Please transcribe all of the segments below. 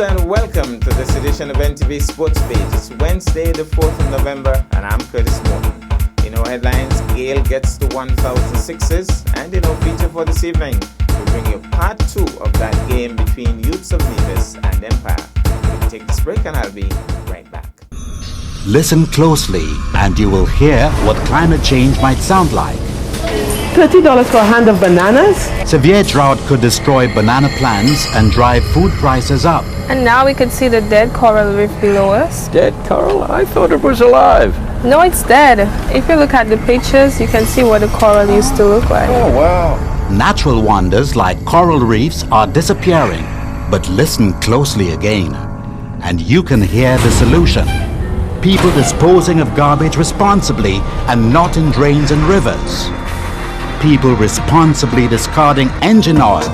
and welcome to this edition of NTV Sports Page. It's Wednesday, the 4th of November, and I'm Curtis Morton. In our headlines, Gale gets to 1,000 sixes, and in our feature for this evening, we bring you part 2 of that game between Youths of Nevis and Empire. We'll take this break and I'll be right back. Listen closely and you will hear what climate change might sound like. $30 for a hand of bananas? Severe drought could destroy banana plants and drive food prices up. And now we can see the dead coral reef below us. Dead coral? I thought it was alive. No, it's dead. If you look at the pictures, you can see what the coral used to look like. Oh, wow. Natural wonders like coral reefs are disappearing. But listen closely again, and you can hear the solution. People disposing of garbage responsibly and not in drains and rivers. People responsibly discarding engine oil.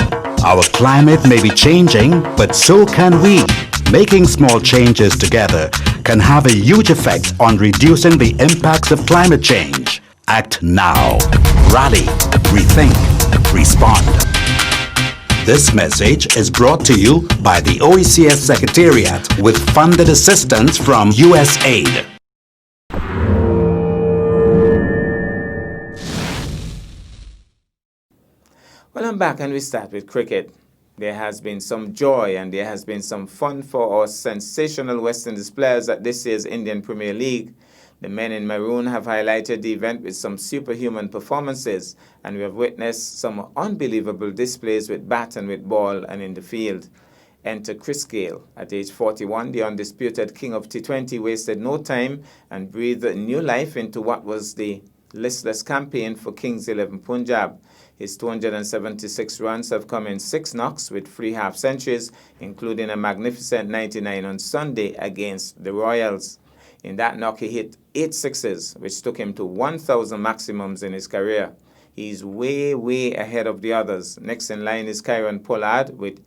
Our climate may be changing, but so can we. Making small changes together can have a huge effect on reducing the impacts of climate change. Act now. Rally. Rethink. Respond. This message is brought to you by the OECS Secretariat with funded assistance from USAID. Well, I'm back and we start with cricket. There has been some joy and there has been some fun for our sensational West Indies players at this year's Indian Premier League. The men in maroon have highlighted the event with some superhuman performances, and we have witnessed some unbelievable displays with bat and with ball and in the field. Enter Chris Gale. At age 41, the undisputed king of T20 wasted no time and breathed new life into what was the listless campaign for Kings 11 Punjab. His 276 runs have come in 6 knocks with 3 half-centuries, including a magnificent 99 on Sunday against the Royals. In that knock, he hit 8 sixes, which took him to 1,000 maximums in his career. He's way ahead of the others. Next in line is Kieron Pollard with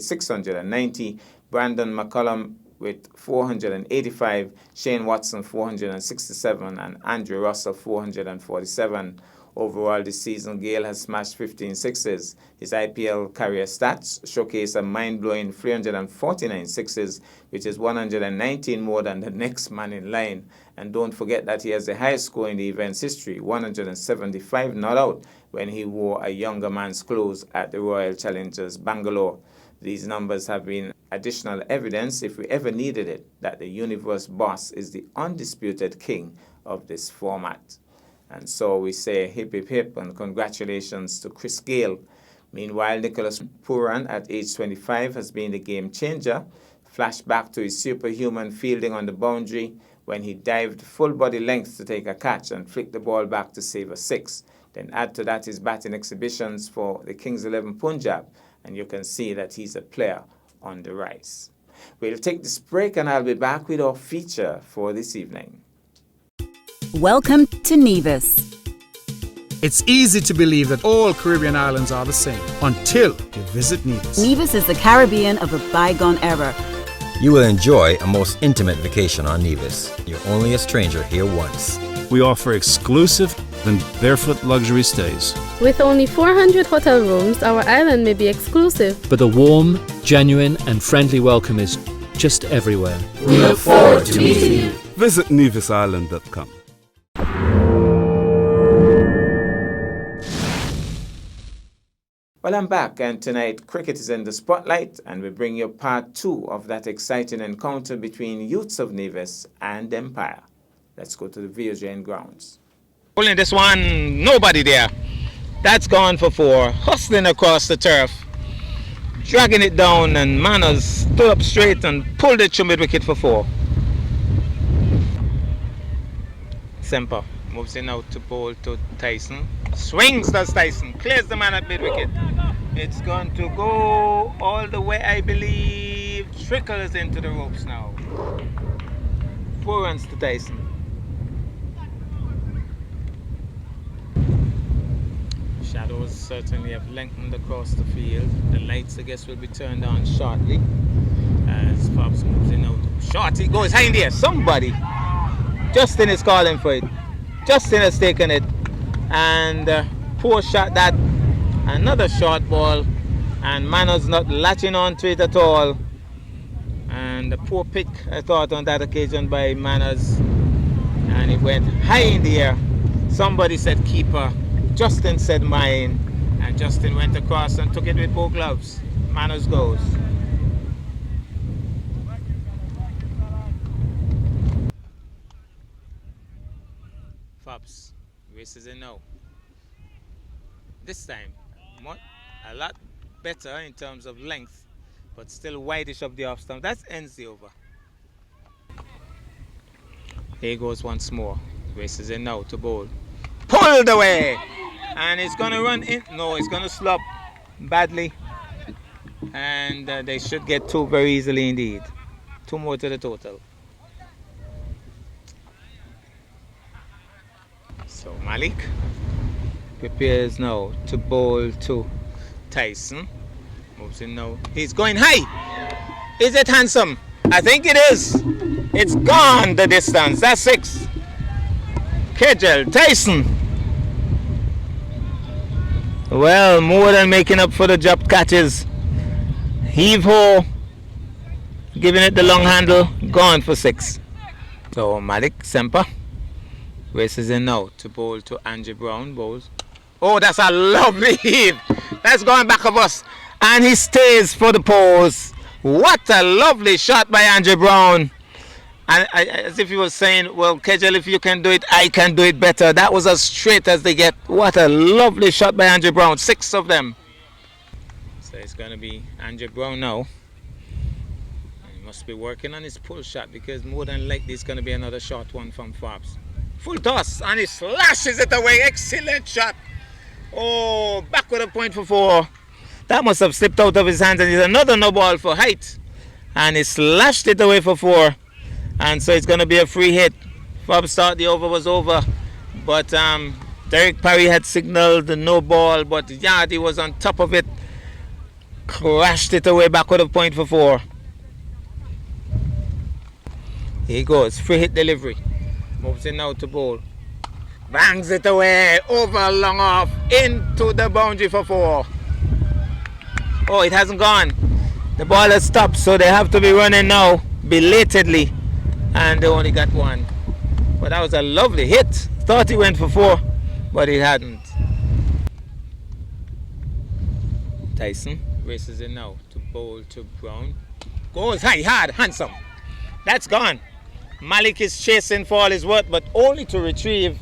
690, Brandon McCullum with 485, Shane Watson 467, and Andrew Russell 447. Overall this season, Gale has smashed 15 sixes. His IPL career stats showcase a mind-blowing 349 sixes, which is 119 more than the next man in line. And don't forget that he has the highest score in the event's history, 175 not out, when he wore a younger man's clothes at the Royal Challengers Bangalore. These numbers have been additional evidence, if we ever needed it, that the universe boss is the undisputed king of this format. And so we say hip hip hip and congratulations to Chris Gale. Meanwhile, Nicholas Pooran at age 25 has been the game changer. Flashback to his superhuman fielding on the boundary when he dived full body length to take a catch and flicked the ball back to save a 6. Then add to that his batting exhibitions for the Kings 11 Punjab, and you can see that he's a player on the rise. We'll take this break and I'll be back with our feature for this evening. Welcome to Nevis. It's easy to believe that all Caribbean islands are the same until you visit Nevis. Nevis is the Caribbean of a bygone era. You will enjoy a most intimate vacation on Nevis. You're only a stranger here once. We offer exclusive and barefoot luxury stays. With only 400 hotel rooms, our island may be exclusive. But a warm, genuine and friendly welcome is just everywhere. We look forward to meeting you. Visit nevisisland.com. Well, I'm back, and tonight cricket is in the spotlight, and we bring you part 2 of that exciting encounter between Youths of Nevis and Empire. Let's go to the VOJN grounds. Pulling this one, nobody there. That's gone for 4, hustling across the turf, dragging it down, and Manners stood up straight and pulled it to mid-wicket for 4. Semper moves in out to bowl to Tyson. Swings does Tyson, clears the man at mid-wicket. It's going to go all the way, I believe. Trickles into the ropes now. 4 runs to Tyson. Shadows certainly have lengthened across the field. The lights, I guess, will be turned on shortly as Pops moves in out. Shorty goes high in the air. Somebody. Justin is calling for it. Justin has taken it. And poor shot that. Another short ball. And Manners not latching on to it at all. And the poor pick, I thought, on that occasion by Manners. And it went high in the air. Somebody said keeper. Justin said mine. And Justin went across and took it with both gloves. Manners goes. Fabs, races in now. This time, a lot better in terms of length, but still wideish of the off stump. That ends the over. Here goes once more. Races in now to bowl. Pulled away! And it's going to run in. No, it's going to slop badly. And they should get two very easily indeed. Two more to the total. So Malik prepares now to bowl to Tyson. Moves in now. He's going high. Is it handsome? I think it is. It's gone the distance. That's 6. Kejel Tyson. Well, more than making up for the dropped catches. Heave ho. Giving it the long handle. Gone for 6. So Malik Semper races in now to bowl to Andrew Brown. Bowls. Oh, that's a lovely heave. That's going back of us. And he stays for the pose. What a lovely shot by Andrew Brown. And as if he was saying, well, Kejel, if you can do it, I can do it better. That was as straight as they get. What a lovely shot by Andrew Brown. 6 of them. So it's going to be Andrew Brown now. He must be working on his pull shot, because more than likely it's going to be another short one from Fabs. Full toss, and he slashes it away. Excellent shot. Oh, back with a point for 4. That must have slipped out of his hands, and it's another no ball for height. And he slashed it away for 4. And so it's going to be a free hit. Fabs thought the over was over. But Derek Parry had signaled the no ball, but Yardy was on top of it. Crashed it away, back with a point for 4. Here he goes, free hit delivery. Moves in now to bowl. Bangs it away, over, long off, into the boundary for 4. Oh, it hasn't gone. The ball has stopped, so they have to be running now, belatedly. And they only got 1. But that was a lovely hit. Thought he went for 4, but he hadn't. Tyson races in now to bowl to Brown. Goes high, hard, handsome. That's gone. Malik is chasing for all his worth, but only to retrieve.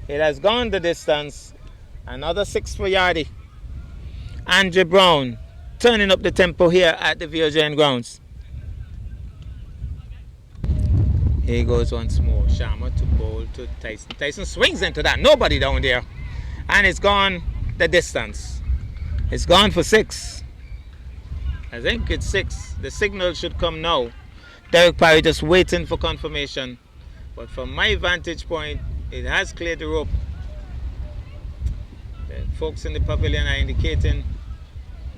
It has gone the distance. Another 6 for Yardy. Andrew Brown turning up the tempo here at the VOJN grounds. Here goes once more. Sharma to bowl to Tyson. Tyson swings into that. Nobody down there. And it's gone the distance. It's gone for 6. I think it's 6. The signal should come now. Derek Parry just waiting for confirmation. But from my vantage point, it has cleared the rope. The folks in the pavilion are indicating,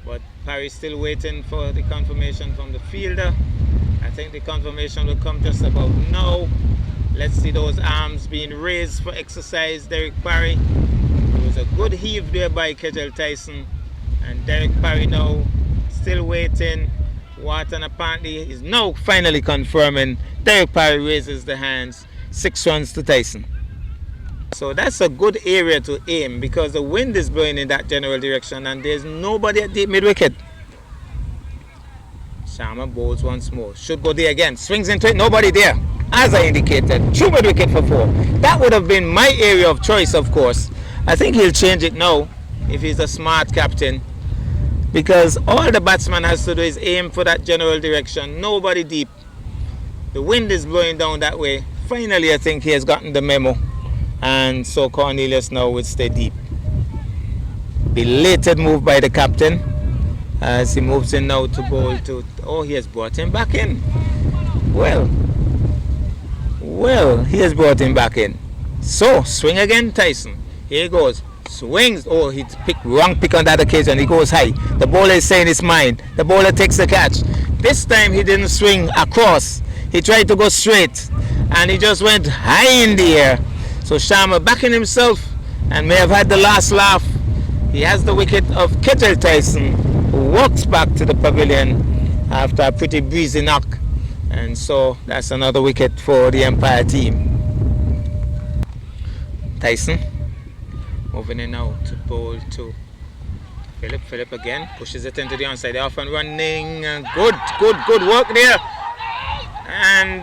but Parry's still waiting for the confirmation from the fielder. I think the confirmation will come just about now. Let's see those arms being raised for exercise. Derek Parry. It was a good heave there by Kejel Tyson. And Derek Parry now still waiting. Wharton apparently is now finally confirming. Derek Parry raises the hands. 6 runs to Tyson. So that's a good area to aim, because the wind is blowing in that general direction and there's nobody at deep mid-wicket. Sharma bowls once more. Should go there again. Swings into it. Nobody there. As I indicated. True mid-wicket for 4. That would have been my area of choice, of course. I think he'll change it now if he's a smart captain. Because all the batsman has to do is aim for that general direction. Nobody deep. The wind is blowing down that way. Finally, I think he has gotten the memo. And so Cornelius now will stay deep. Belated move by the captain as he moves in now to bowl to... Oh, he has brought him back in. Well, he has brought him back in. So, swing again, Tyson. Here he goes. Swings. Oh, he picked wrong pick on that occasion. He goes high. The bowler is saying it's mine. The bowler takes the catch. This time he didn't swing across. He tried to go straight. And he just went high in the air. So Sharma backing himself and may have had the last laugh. He has the wicket of Kejel Tyson, who walks back to the pavilion after a pretty breezy knock. And so that's another wicket for the Empire team. Tyson moving in now to bowl to Philip. Philip again pushes it into the onside. They're off and running. Good work there. And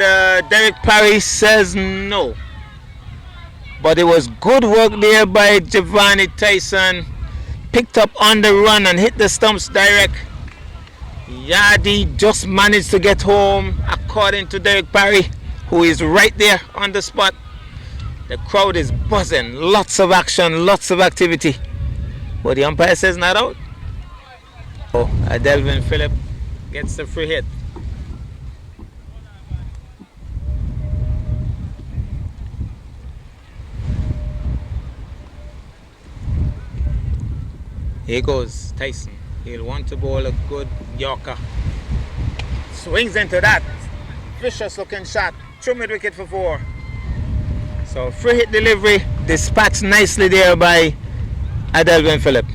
Derek Parry says no. But it was good work there by Giovanni Tyson. Picked up on the run and hit the stumps direct. Yardy just managed to get home, according to Derek Parry, who is right there on the spot. The crowd is buzzing, lots of action, lots of activity. But the umpire says not out. Oh, Adelvin Phillip gets the free hit. Here goes Tyson. He'll want to bowl a good Yorker. Swings into that. Vicious looking shot. 2 mid-wicket for 4. So free hit delivery dispatched nicely there by Adelvin Phillip.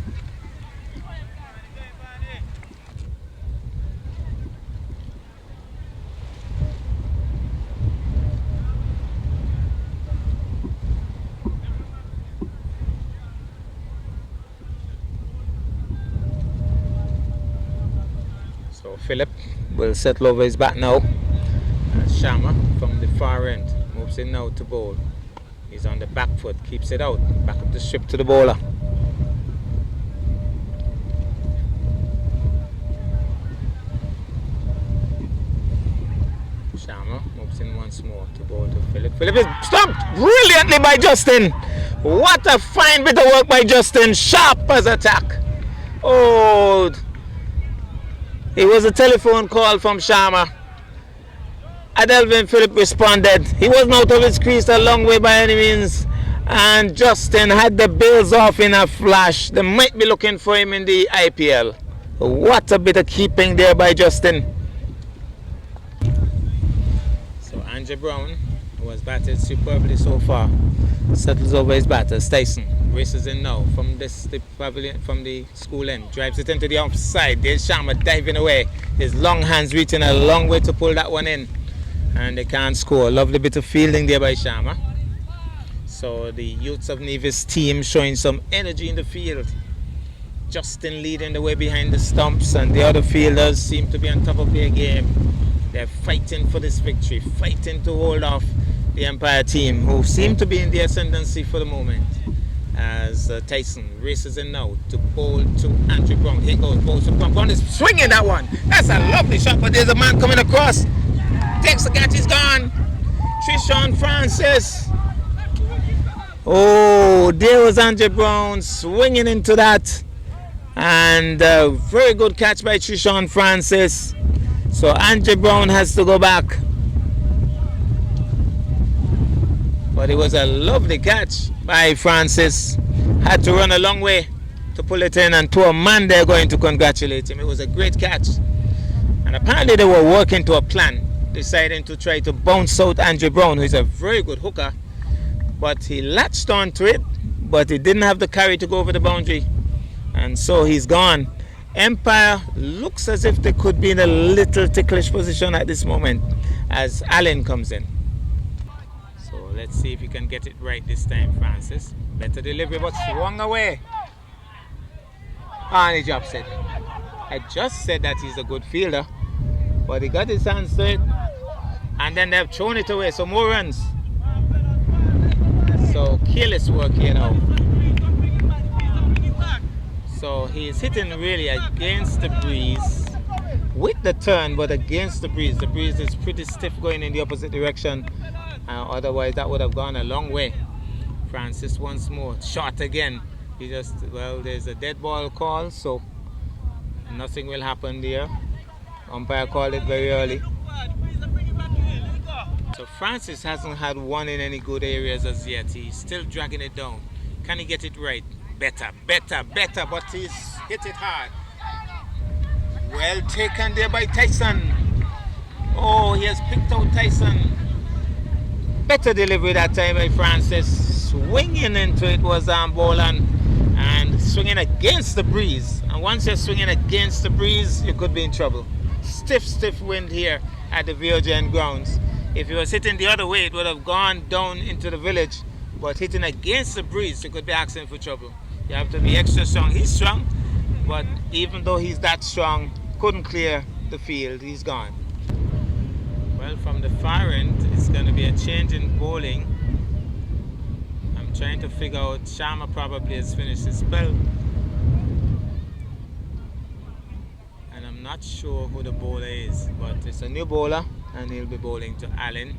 So Phillip will settle over his bat now. Sharma from the far end moves in now to bowl. He's on the back foot, keeps it out, back up the strip to the bowler. Sharma moves in once more to bowl to Phillip. Phillip is stumped brilliantly by Justin. What a fine bit of work by Justin, sharp as attack. Oh, it was a telephone call from Sharma. Adelvin Phillip responded. He wasn't out of his crease a long way by any means. And Justin had the bills off in a flash. They might be looking for him in the IPL. What a bit of keeping there by Justin. So Andrew Brown, who has batted superbly so far, settles over his batters. Tyson races in now from the pavilion, from the school end, drives it into the offside. There's Sharma diving away. His long hands reaching a long way to pull that one in. And they can't score. Lovely bit of fielding there by Sharma. So the youths of Nevis team showing some energy in the field. Justin leading the way behind the stumps, and the other fielders seem to be on top of their game. They're fighting for this victory, fighting to hold off the Empire team, who seem to be in the ascendancy for the moment. As Tyson races in now to bowl to Andrew Brown. Here goes bowls to Brown. Brown is swinging that one. That's a lovely shot, but there's a man coming across. Takes the catch, he's gone. Trishan Francis. Oh, there was Andrew Brown swinging into that. And very good catch by Trishan Francis. So Andrew Brown has to go back. But it was a lovely catch by Francis. Had to run a long way to pull it in, and to a man they're going to congratulate him. It was a great catch. And apparently they were working to a plan, deciding to try to bounce out Andrew Brown, who is a very good hooker. But he latched onto it, but he didn't have the carry to go over the boundary. And so he's gone. Empire looks as if they could be in a little ticklish position at this moment as Allen comes in. So let's see if he can get it right this time, Francis. Better delivery, but swung away. And he drops it. I just said that he's a good fielder, but he got his hands to it, and then they've thrown it away. So more runs. So careless work here now. So he's hitting really against the breeze with the turn, but against the breeze. The breeze is pretty stiff going in the opposite direction. Otherwise that would have gone a long way. Francis once more, shot again. He just, well, there's a dead ball call, so nothing will happen there. Umpire called it very early. So Francis hasn't had one in any good areas as yet. He's still dragging it down. Can he get it right? Better, but he's hit it hard. Well taken there by Tyson. Oh, he has picked out Tyson. Better delivery that time by Francis. Swinging into it was Boland, and swinging against the breeze. And once you're swinging against the breeze, you could be in trouble. stiff wind here at the VOGN grounds. If it was hitting the other way, it would have gone down into the village. But hitting against the breeze, you could be asking for trouble. You have to be extra strong. He's strong, but even though he's that strong, couldn't clear the field. He's gone. Well, from the far end, it's going to be a change in bowling. I'm trying to figure out, Sharma probably has finished his spell. And I'm not sure who the bowler is, but it's a new bowler and he'll be bowling to Allen.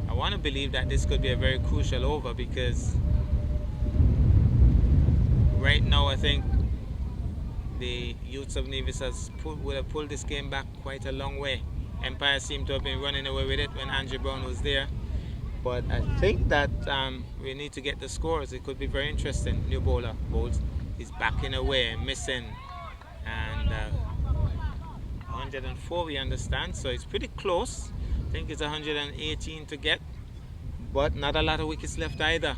I want to believe that this could be a very crucial over because right now I think the youths of Nevis would have pulled this game back quite a long way. Empire seemed to have been running away with it when Andrew Brown was there. But I think that we need to get the scores. It could be very interesting. New bowler bowls. He's backing away, missing. And 104 we understand, so it's pretty close. I think it's 118 to get, but not a lot of wickets left either.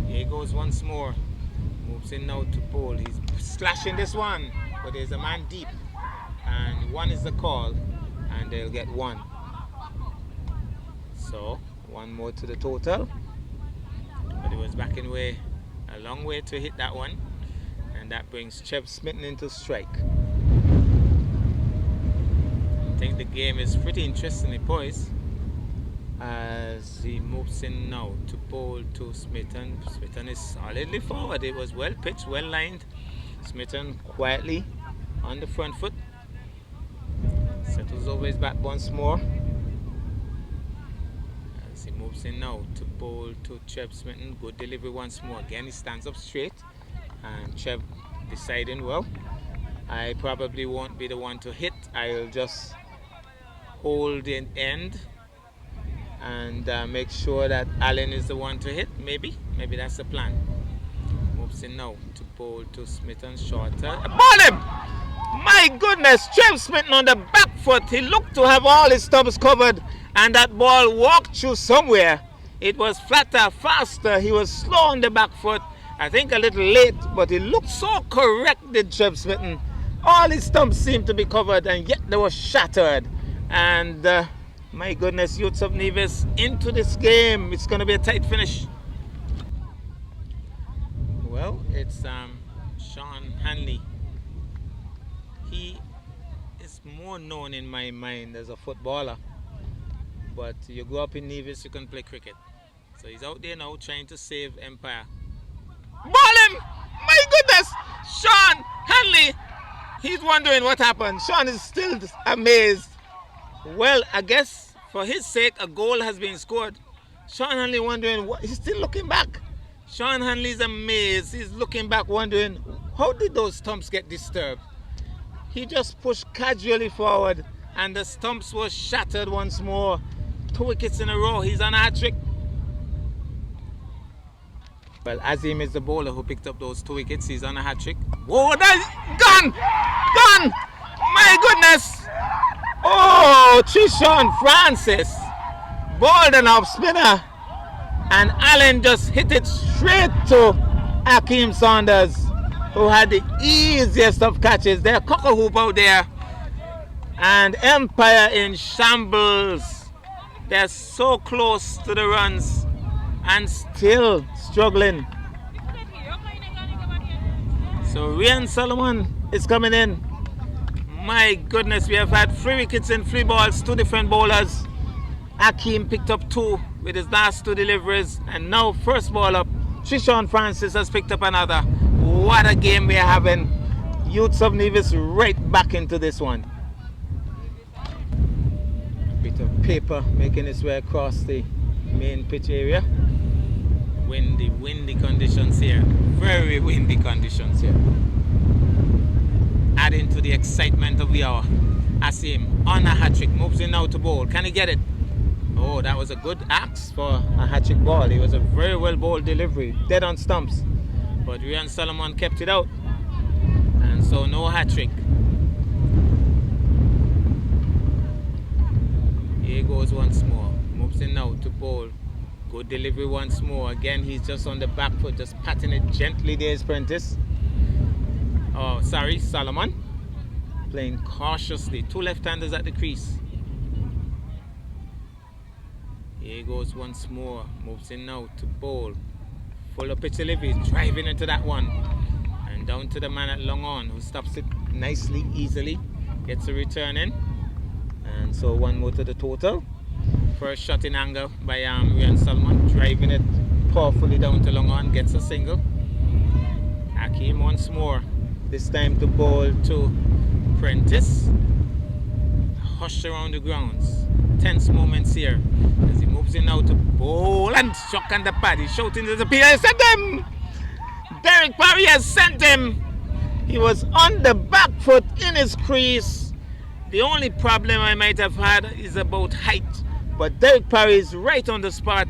Here goes once more. Moves in now to bowl. He's slashing this one, but there's a man deep. And one is the call, and they'll get one. So, one more to the total. But it was backing away a long way to hit that one. And that brings Chev Smitten into strike. I think the game is pretty interestingly poised as he moves in now to bowl to Smitten. Smitten is solidly forward. It was well pitched, well lined. Smitten quietly on the front foot. Settles over his bat once more. As he moves in now to bowl to Chev Smitten. Good delivery once more. Again, he stands up straight. And Chev deciding, well, I probably won't be the one to hit. I'll just hold in end and make sure that Allen is the one to hit. Maybe that's the plan. Moves in now to bowl to Smitten, shorter. Ball him! My goodness, Chev Smitten on the back foot. He looked to have all his stumps covered, and that ball walked through somewhere. It was flatter, faster. He was slow on the back foot. I think a little late, but he looked so correct, did Chev Smitten. All his stumps seemed to be covered, and yet they were shattered. And my goodness, youths of Nevis into this game. It's going to be a tight finish. Well, it's Sean Hanley. He is more known in my mind as a footballer. But you grow up in Nevis, you can play cricket. So he's out there now trying to save Empire. Ball him! My goodness! Sean Hanley! He's wondering what happened. Sean is still amazed. Well, I guess for his sake, a goal has been scored. Sean Hanley wondering what, he's still looking back. Sean Hanley's amazed. He's looking back wondering, how did those stumps get disturbed? He just pushed casually forward and the stumps were shattered once more. 2 wickets in a row. He's on a hat-trick. Well, Azim is the bowler who picked up those 2 wickets. He's on a hat-trick. Whoa, that's gone! Gone! My goodness! Oh, Trishan Francis bowled an off spinner, and Allen just hit it straight to Akeem Saunders, who had the easiest of catches. They're cock-a-hoop out there, and Empire in shambles. They're so close to the runs and still struggling. So Rian Solomon is coming in. My goodness, we have had 3 wickets in 3 balls, 2 different bowlers. Akeem picked up 2 with his last 2 deliveries. And now first ball up, Trishan Francis has picked up another. What a game we are having. Youths of Nevis right back into this one. A bit of paper making its way across the main pitch area. Windy conditions here. Very windy conditions here. Adding to the excitement of the hour. Asim on a hat-trick, moves in now to bowl. Can he get it? Oh, that was a good axe for a hat-trick ball. It was a very well bowled delivery, dead on stumps. But Rian Solomon kept it out. And so no hat-trick. Here goes once more. Moves in now to bowl. Good delivery once more. Again, he's just on the back foot, just patting it gently there, Prentice. Oh, sorry, Solomon. playing cautiously. Two left-handers at the crease. Here he goes once more. Moves in now to bowl. Full of pitch Livy, driving into that one. And down to the man at long on, who stops it nicely, easily. Gets a return in. And so one more to the total. First shot in anger by Rian Salman. Driving it powerfully down to long on. Gets a single. Hakeem once more. This time to bowl to Prentice. Hush around the grounds. Tense moments here as he moves in now to bowl and shock on the pad. He's shouting to the PA. Sent him! Derek Parry has sent him. He was on the back foot in his crease. The only problem I might have had is about height. But Derek Parry is right on the spot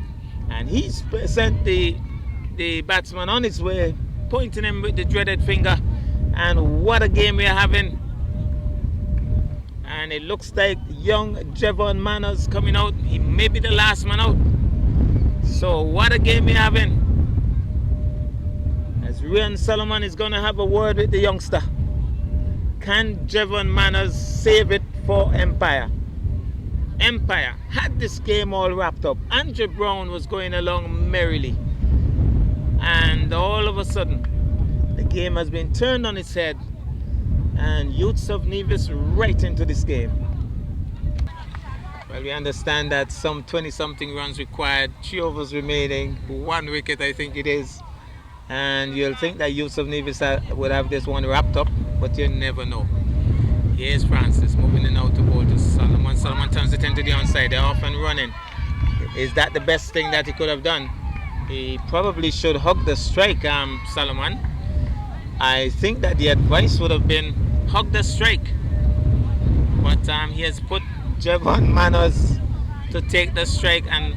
and he's sent the batsman on his way, pointing him with the dreaded finger. And what a game we're having. And it looks like young Javon Manners coming out. He may be the last man out. So what a game we're having. As Rian Salman is going to have a word with the youngster. Can Javon Manners save it for Empire? Empire had this game all wrapped up. Andre Brown was going along merrily. And all of a sudden, the game has been turned on its head. And Youths of Nevis right into this game. Well, we understand that some 20-something runs required, 3 overs remaining, 1 wicket I think it is. And you'll think that Youths of Nevis would have this one wrapped up, but you never know. Here's Francis moving in out to bowl to Salman. Salman turns it into the onside. They're off and running. Is that the best thing that he could have done? He probably should hug the strike, Salman. I think that the advice would have been hug the strike. But he has put Javon Manners to take the strike, and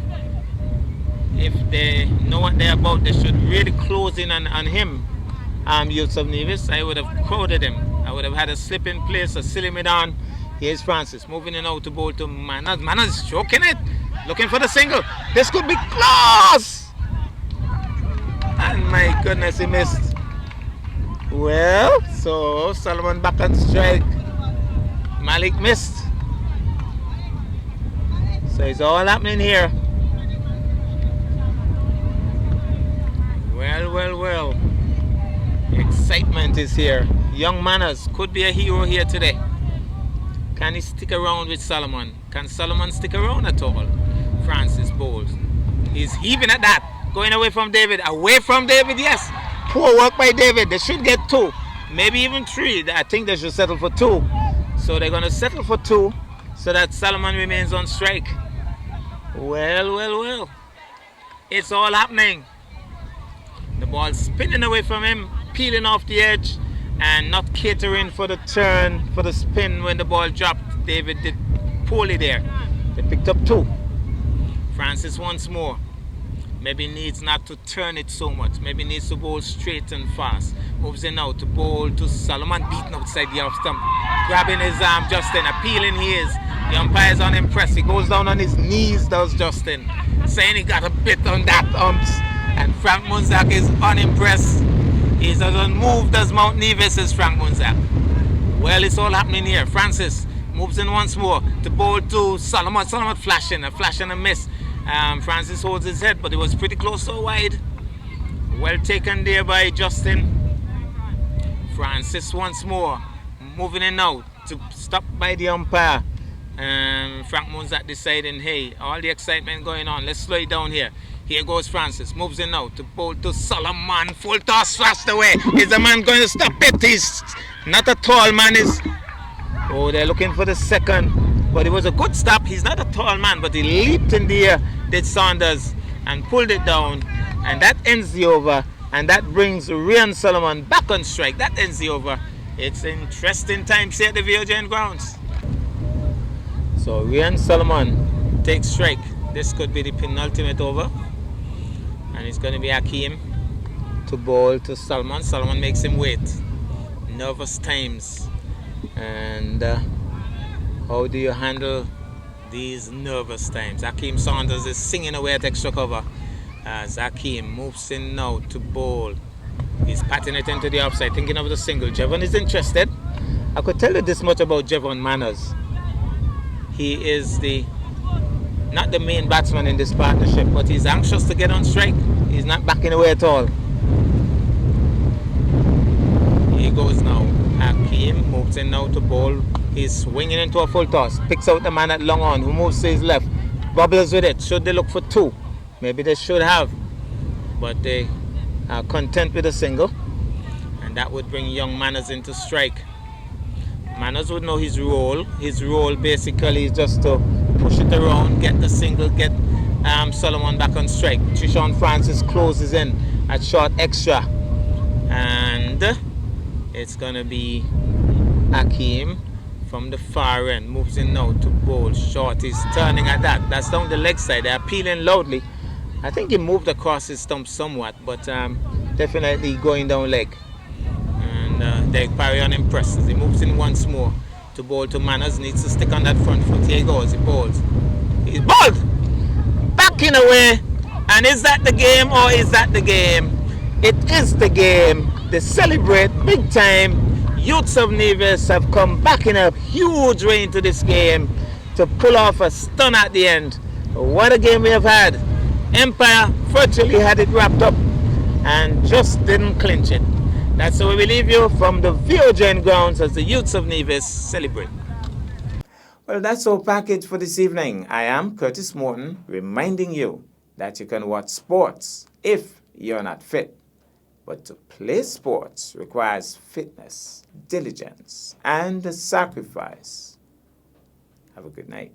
if they know what they're about, they should really close in on him. Youths of Nevis, I would have crowded him. I would have had a slip in place, a silly me down. Here's Francis moving in out to bowl to Manners. Manners stroking it, looking for the single. This could be close. And my goodness, he missed. Well, so Salman back on strike. Malik missed. So it's all happening here. Well. Excitement is here. Young Manners could be a hero here today. Can he stick around with Solomon? Can Solomon stick around at all? Francis bowls. He's heaving at that. Going away from David. Away from David, yes. Poor work by David. They should get 2. Maybe even 3. I think they should settle for 2. So they're going to settle for 2 so that Solomon remains on strike. Well. It's all happening. The ball spinning away from him, peeling off the edge, and not catering for the turn, for the spin when the ball dropped. David did poorly there. They picked up 2. Francis once more. Maybe needs not to turn it so much. Maybe needs to bowl straight and fast. Moves in now to bowl to Solomon, beaten outside the off stump. Grabbing his arm, Justin, appealing he is. The umpire's unimpressed. He goes down on his knees, does Justin, saying he got a bit on that umps. And Frank Munzak is unimpressed. He's as unmoved as Mount Nevis is Frank Munzak. Well, it's all happening here. Francis moves in once more to bowl to Solomon. Solomon flashing, a flash and a miss. Francis holds his head, but it was pretty close to wide. Well taken there by Justin. Francis once more, moving in now to stop by the umpire. Frank Munzak deciding, hey, all the excitement going on, let's slow it down here. Here goes Francis, moves in now to bowl to Solomon. Full toss, flashed away. Is the man going to stop it? He's not a tall man. Oh, they're looking for the second. But it was a good stop. He's not a tall man, but he leaped in the air, did Saunders, and pulled it down. And that ends the over. And that brings Rian Solomon back on strike. That ends the over. It's interesting times here at the VOJN grounds. So Rian Solomon takes strike. This could be the penultimate over. And it's going to be Hakeem to bowl to Salman. Salman makes him wait. Nervous times. And how do you handle these nervous times? Hakeem Saunders is singing away at extra cover as Hakeem moves in now to bowl. He's patting it into the offside, thinking of the single. Javon is interested. I could tell you this much about Javon Manners. He is not the main batsman in this partnership, but he's anxious to get on strike. He's not backing away at all. He goes now. Hakeem moves in now to bowl. He's swinging into a full toss. Picks out the man at long on who moves to his left. Bobbles with it. Should they look for 2? Maybe they should have. But they are content with a single. And that would bring young Manners into strike. Manners would know his role. His role basically is just to push it around, get the single, get Solomon back on strike. Trishan Francis closes in at short extra. And it's going to be Hakeem from the far end. Moves in now to bowl short. He's turning at that. That's down the leg side. They're appealing loudly. I think he moved across his stump somewhat, but definitely going down leg. And Derek Parry unimpressed. He moves in once more to bowl to Manners. Needs to stick on that front foot. Here he goes. He bowls. He's bowled! Backing away. And is that the game or is that the game? It is the game. They celebrate big time. Youths of Nevis have come back in a huge way into this game to pull off a stun at the end. What a game we have had. Empire virtually had it wrapped up and just didn't clinch it. That's how we leave you from the VOGN grounds as the Youths of Nevis celebrate. Well, that's our package for this evening. I am Curtis Morton, reminding you that you can watch sports if you're not fit. But to play sports requires fitness, diligence, and sacrifice. Have a good night.